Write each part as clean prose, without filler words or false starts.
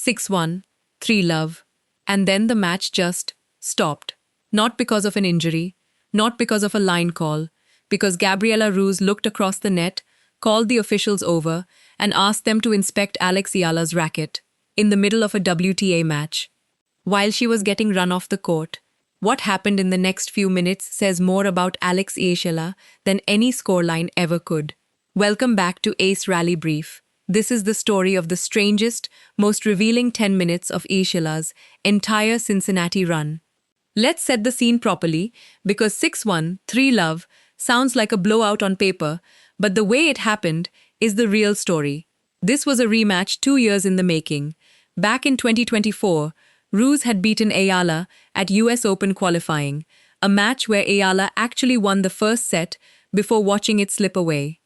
6-1, 3-love. And then the match just stopped. Not because of an injury, not because of a line call, because Gabriela Ruse looked across the net, called the officials over, and asked them to inspect Alex Eala's racket in the middle of a WTA match. While she was getting run off the court, what happened in the next few minutes says more about Alex Eala than any scoreline ever could. Welcome back to Ace Rally Brief. This is the story of the strangest, most revealing 10 minutes of Eala's entire Cincinnati run. Let's set the scene properly, because 6-1, 3-love sounds like a blowout on paper, but the way it happened is the real story. This was a rematch 2 years in the making. Back in 2024, Ruse had beaten Eala at US Open qualifying, a match where Eala actually won the first set before watching it slip away.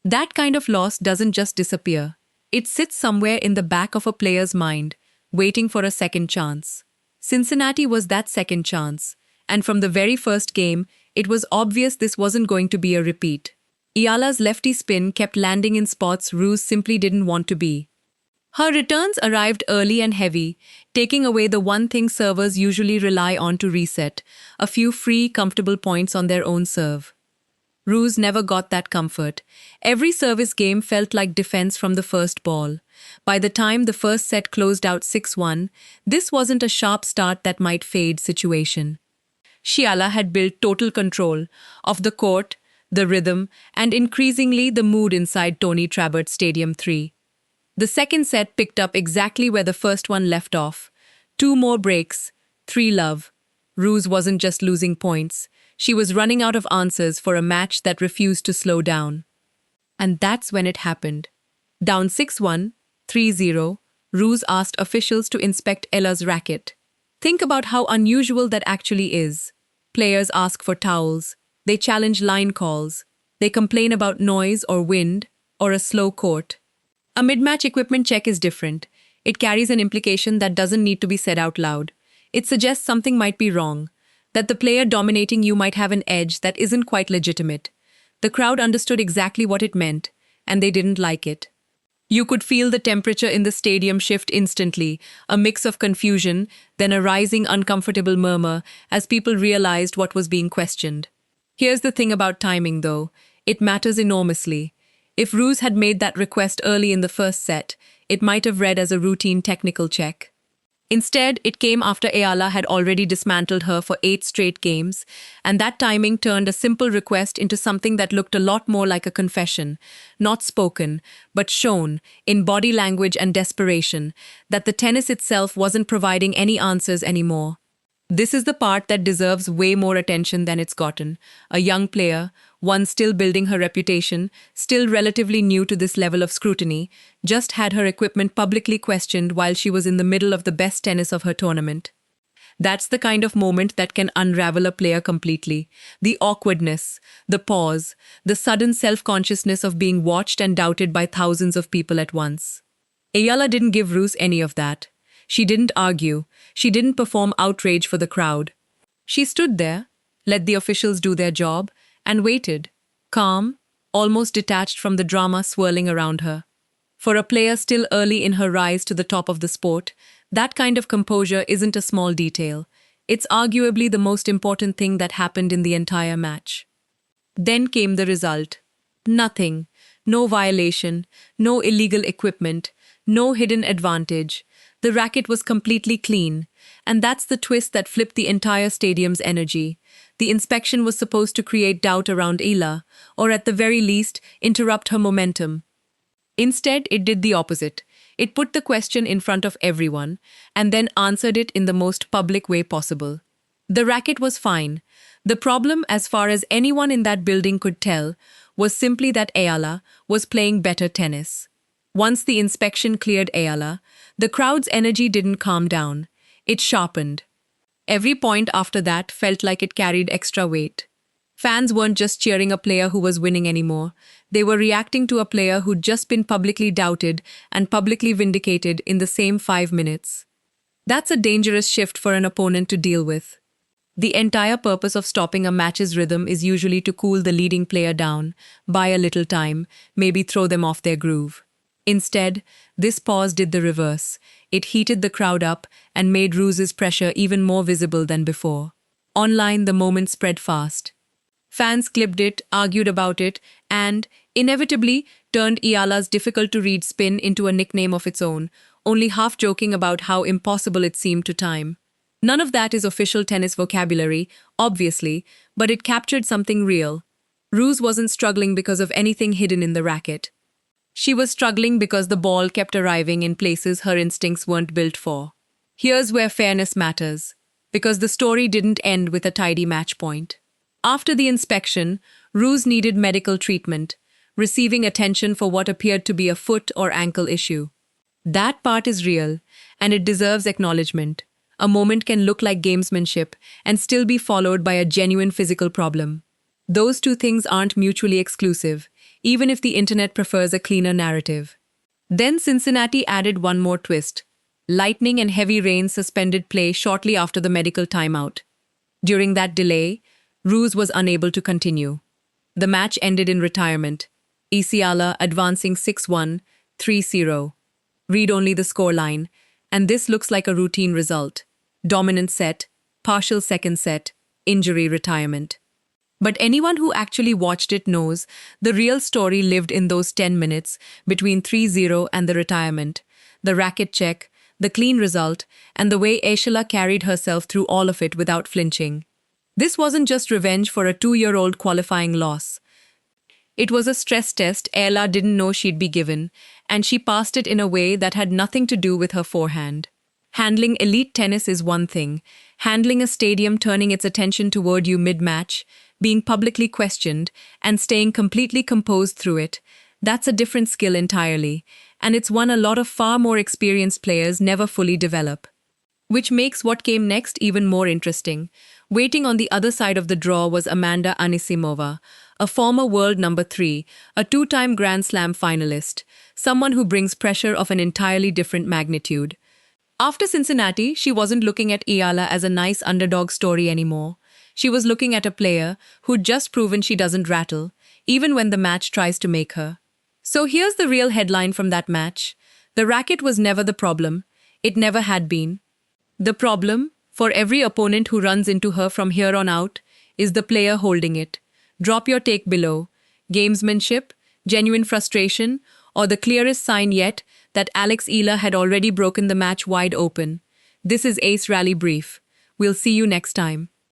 That kind of loss doesn't just disappear. It sits somewhere in the back of a player's mind, waiting for a second chance. Cincinnati was that second chance, and from the very first game, it was obvious this wasn't going to be a repeat. Eala's lefty spin kept landing in spots Ruse simply didn't want to be. Her returns arrived early and heavy, taking away the one thing servers usually rely on to reset, a few free, comfortable points on their own serve. Ruse never got that comfort. Every service game felt like defense from the first ball. By the time the first set closed out 6-1, this wasn't a sharp start that might fade situation. Eala had built total control of the court, the rhythm, and increasingly the mood inside Tony Trabert Stadium 3. The second set picked up exactly where the first one left off. 2 more breaks, 3-love. Ruse wasn't just losing points. She was running out of answers for a match that refused to slow down. And that's when it happened. Down 6-1, 3-0, Ruse asked officials to inspect Eala's racket. Think about how unusual that actually is. Players ask for towels. They challenge line calls. They complain about noise or wind or a slow court. A mid-match equipment check is different. It carries an implication that doesn't need to be said out loud. It suggests something might be wrong, that the player dominating you might have an edge that isn't quite legitimate. The crowd understood exactly what it meant, and they didn't like it. You could feel the temperature in the stadium shift instantly, a mix of confusion, then a rising uncomfortable murmur as people realized what was being questioned. Here's the thing about timing, though. It matters enormously. If Ruse had made that request early in the first set, it might have read as a routine technical check. Instead, it came after Eala had already dismantled her for 8 straight games, and that timing turned a simple request into something that looked a lot more like a confession, not spoken, but shown, in body language and desperation, that the tennis itself wasn't providing any answers anymore. This is the part that deserves way more attention than it's gotten. A young player, one still building her reputation, still relatively new to this level of scrutiny, just had her equipment publicly questioned while she was in the middle of the best tennis of her tournament. That's the kind of moment that can unravel a player completely. The awkwardness, the pause, the sudden self-consciousness of being watched and doubted by thousands of people at once. Eala didn't give Ruse any of that. She didn't argue. She didn't perform outrage for the crowd. She stood there, let the officials do their job, and waited, calm, almost detached from the drama swirling around her. For a player still early in her rise to the top of the sport, that kind of composure isn't a small detail. It's arguably the most important thing that happened in the entire match. Then came the result. Nothing. No violation, no illegal equipment, no hidden advantage. The racket was completely clean, and that's the twist that flipped the entire stadium's energy. The inspection was supposed to create doubt around Eala, or at the very least, interrupt her momentum. Instead, it did the opposite. It put the question in front of everyone, and then answered it in the most public way possible. The racket was fine. The problem, as far as anyone in that building could tell, was simply that Eala was playing better tennis. Once the inspection cleared Eala, the crowd's energy didn't calm down. It sharpened. Every point after that felt like it carried extra weight. Fans weren't just cheering a player who was winning anymore. They were reacting to a player who'd just been publicly doubted and publicly vindicated in the same 5 minutes. That's a dangerous shift for an opponent to deal with. The entire purpose of stopping a match's rhythm is usually to cool the leading player down, buy a little time, maybe throw them off their groove. Instead, this pause did the reverse. It heated the crowd up and made Ruse's pressure even more visible than before. Online, the moment spread fast. Fans clipped it, argued about it, and, inevitably, turned Eala's difficult-to-read spin into a nickname of its own, only half joking about how impossible it seemed to time. None of that is official tennis vocabulary, obviously, but it captured something real. Ruse wasn't struggling because of anything hidden in the racket. She was struggling because the ball kept arriving in places her instincts weren't built for. Here's where fairness matters, because the story didn't end with a tidy match point. After the inspection, Ruse needed medical treatment, receiving attention for what appeared to be a foot or ankle issue. That part is real, and it deserves acknowledgement. A moment can look like gamesmanship and still be followed by a genuine physical problem. Those two things aren't mutually exclusive, even if the internet prefers a cleaner narrative. Then Cincinnati added one more twist. Lightning and heavy rain suspended play shortly after the medical timeout. During that delay, Ruse was unable to continue. The match ended in retirement, Eala advancing 6-1, 3-0. Read only the scoreline, and this looks like a routine result. Dominant set, partial second set, injury retirement. But anyone who actually watched it knows the real story lived in those 10 minutes between 3-0 and the retirement, the racket check, the clean result, and the way Eala carried herself through all of it without flinching. This wasn't just revenge for a 2-year-old qualifying loss. It was a stress test Eala didn't know she'd be given, and she passed it in a way that had nothing to do with her forehand. Handling elite tennis is one thing. Handling a stadium turning its attention toward you mid-match, being publicly questioned, and staying completely composed through it, that's a different skill entirely, and it's one a lot of far more experienced players never fully develop. Which makes what came next even more interesting. Waiting on the other side of the draw was Amanda Anisimova, a former world number 3, a 2-time Grand Slam finalist, someone who brings pressure of an entirely different magnitude. After Cincinnati, she wasn't looking at Eala as a nice underdog story anymore. She was looking at a player who'd just proven she doesn't rattle, even when the match tries to make her. So here's the real headline from that match. The racket was never the problem. It never had been. The problem, for every opponent who runs into her from here on out, is the player holding it. Drop your take below. Gamesmanship, genuine frustration, or the clearest sign yet that Alex Eala had already broken the match wide open. This is Ace Rally Brief. We'll see you next time.